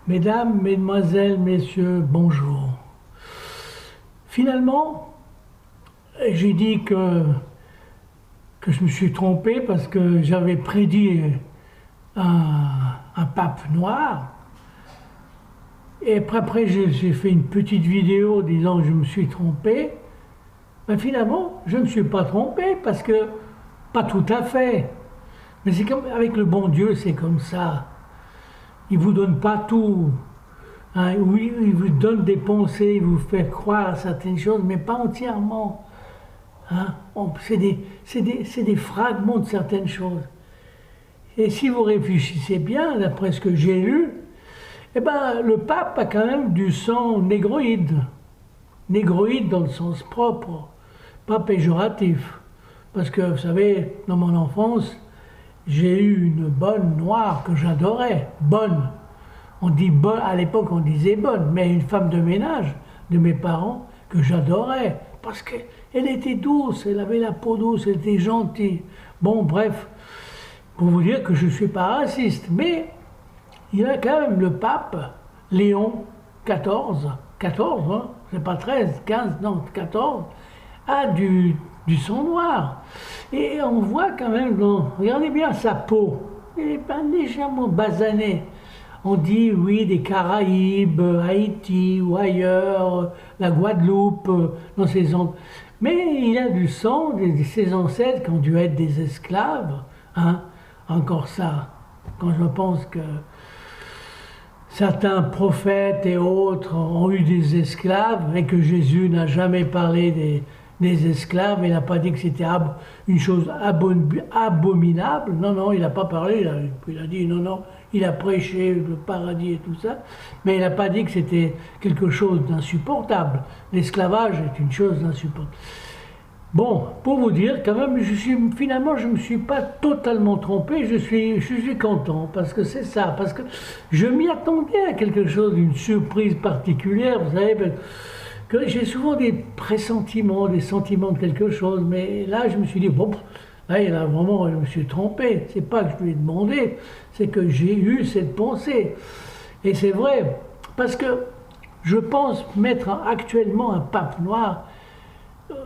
Mesdames, Mesdemoiselles, Messieurs, bonjour. Finalement, j'ai dit que je me suis trompé parce que j'avais prédit un pape noir. Et après j'ai fait une petite vidéo disant que je me suis trompé. Mais finalement, je ne me suis pas trompé parce que, pas tout à fait. Mais c'est comme avec le bon Dieu, c'est comme ça. Il ne vous donne pas tout. Hein, oui, il vous donne des pensées, il vous fait croire à certaines choses, mais pas entièrement. Hein, c'est des fragments de certaines choses. Et si vous réfléchissez bien, d'après ce que j'ai lu, eh ben, le pape a quand même du sang négroïde. Négroïde dans le sens propre, pas péjoratif. Parce que, vous savez, dans mon enfance, j'ai eu une bonne noire que j'adorais. Bonne. On dit bonne, à l'époque on disait bonne, mais une femme de ménage de mes parents que j'adorais. Parce qu'elle était douce, elle avait la peau douce, elle était gentille. Bon, bref, pour vous dire que je ne suis pas raciste. Mais il y a quand même le pape, Léon XIV, 14, hein, c'est pas 13, 15, non, 14, a du sang noir. Et on voit quand même, regardez bien sa peau, elle est pas légèrement basanée. On dit, oui, des Caraïbes, Haïti ou ailleurs, la Guadeloupe, dans ces endroits. Mais il a du sang de ses ancêtres qui ont dû être des esclaves. Hein. Encore ça, quand je pense que certains prophètes et autres ont eu des esclaves et que Jésus n'a jamais parlé des esclaves, il n'a pas dit que c'était une chose abominable. Non, non, il n'a pas parlé, il a dit non, non, il a prêché le paradis et tout ça, mais il n'a pas dit que c'était quelque chose d'insupportable. L'esclavage est une chose d'insupportable. Bon, pour vous dire, quand même, finalement, je ne me suis pas totalement trompé, je suis content, parce que c'est ça, parce que je m'y attendais à quelque chose, une surprise particulière, vous savez, que j'ai souvent des pressentiments, des sentiments de quelque chose, mais là, je me suis dit, bon, là, il y a vraiment, je me suis trompé, c'est pas que je lui ai demandé, c'est que j'ai eu cette pensée. Et c'est vrai, parce que je pense mettre actuellement un pape noir.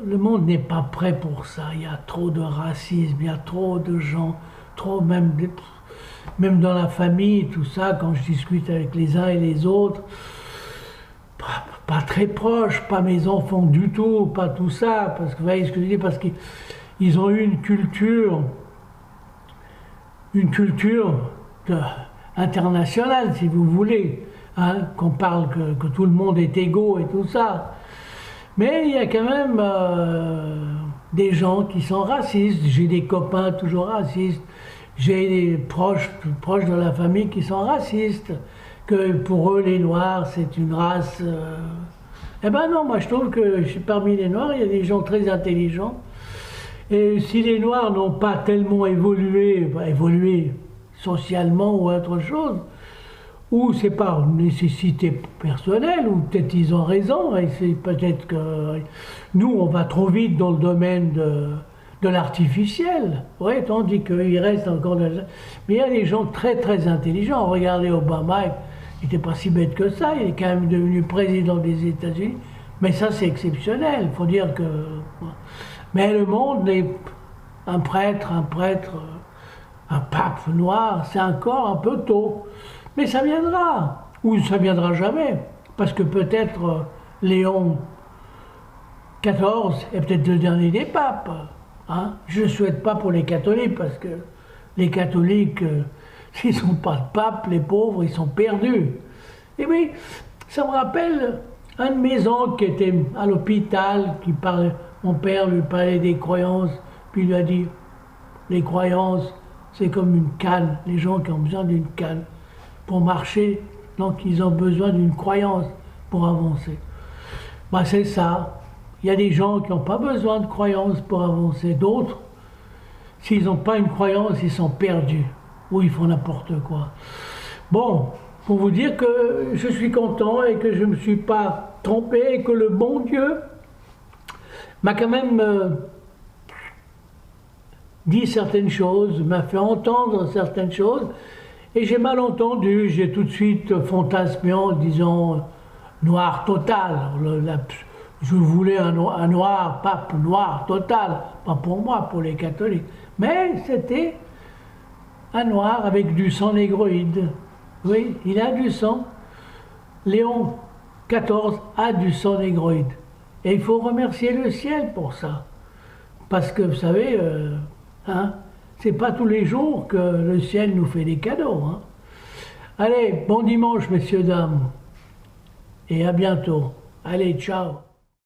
Le monde n'est pas prêt pour ça. Il y a trop de racisme, il y a trop de gens, trop même dans la famille, tout ça, quand je discute avec les uns et les autres, pas très proches, pas mes enfants du tout, pas tout ça, parce que vous voyez ce que je dis, parce qu'ils ont eu une culture internationale, si vous voulez, hein, qu'on parle que tout le monde est égaux et tout ça. Mais il y a quand même des gens qui sont racistes. J'ai des copains toujours racistes. J'ai des proches de la famille qui sont racistes. Que pour eux, les Noirs, c'est une race. Eh ben non, moi je trouve que parmi les Noirs, il y a des gens très intelligents. Et si les Noirs n'ont pas tellement évolué socialement ou autre chose, ou c'est par nécessité personnelle, ou peut-être ils ont raison, et c'est peut-être que nous, on va trop vite dans le domaine de l'artificiel, ouais, tandis qu'il reste encore... Mais il y a des gens très très intelligents. Regardez Obama, il n'était pas si bête que ça, il est quand même devenu président des États-Unis, mais ça c'est exceptionnel, il faut dire que... Mais le monde est un prêtre, un pape noir, c'est encore un peu tôt. Mais ça viendra, ou ça viendra jamais, parce que peut-être Léon XIV est peut-être le dernier des papes. Hein. Je ne souhaite pas pour les catholiques, parce que les catholiques, s'ils n'ont pas de pape, les pauvres, ils sont perdus. Et oui, ça me rappelle un de mes oncles qui était à l'hôpital, mon père lui parlait des croyances, puis il lui a dit, les croyances, c'est comme une canne, les gens qui ont besoin d'une canne pour marcher, donc ils ont besoin d'une croyance pour avancer. Ben, c'est ça. Il y a des gens qui n'ont pas besoin de croyance pour avancer. D'autres, s'ils n'ont pas une croyance, ils sont perdus. Ou ils font n'importe quoi. Bon, pour vous dire que je suis content et que je ne me suis pas trompé et que le bon Dieu m'a quand même dit certaines choses, m'a fait entendre certaines choses. Et j'ai mal entendu, j'ai tout de suite fantasmé en disant noir total. Je voulais un noir, pape noir total, pas pour moi, pour les catholiques. Mais c'était un noir avec du sang négroïde. Oui, il a du sang. Léon XIV a du sang négroïde. Et il faut remercier le ciel pour ça. Parce que, vous savez, hein, c'est pas tous les jours que le ciel nous fait des cadeaux. Hein. Allez, bon dimanche, messieurs, dames. Et à bientôt. Allez, ciao.